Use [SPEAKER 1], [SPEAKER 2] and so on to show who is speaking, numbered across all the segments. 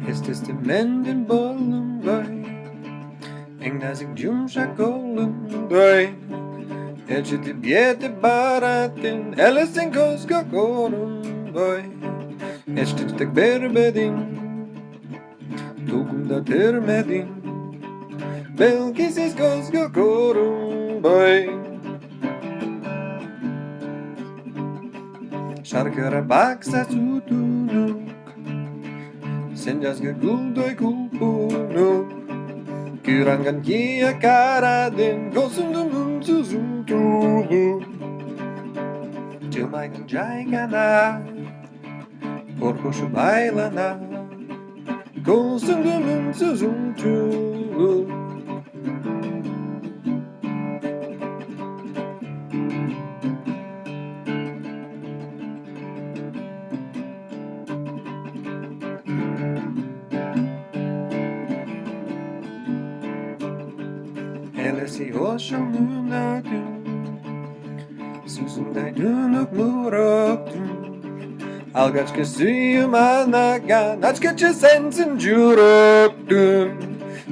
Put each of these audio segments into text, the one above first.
[SPEAKER 1] Estesem mendin bölүnbөy, eң nazik jumshak көңүлдөй. Ээрчитип кетип бараттың, Элесиң көзгө көрүнбөй. Тынчтык бербедиң, Толкунда термедиң. Белгисиz көзгө көрүнбөй. Шаркырап акса тунук, sen жазгы гүлдөй кулпунуп. Kırаңdan kiye karadın, gözümdün ünsüzüm tulu. Cılmaygın caygana, korkuşup aylana. Gözümdün ünsüzüm tulu. Elesиң oşumun ödün, Сөзүндөй тунук мурактın. Algaçka suyum anagan, Açkaça sensin жүрөктүн.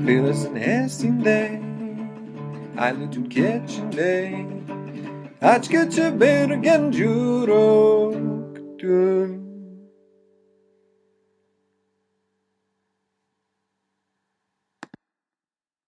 [SPEAKER 1] Bilesиң эсиңдеби, Aylı tün keçinde, Açkaça bergen жүрөктүн.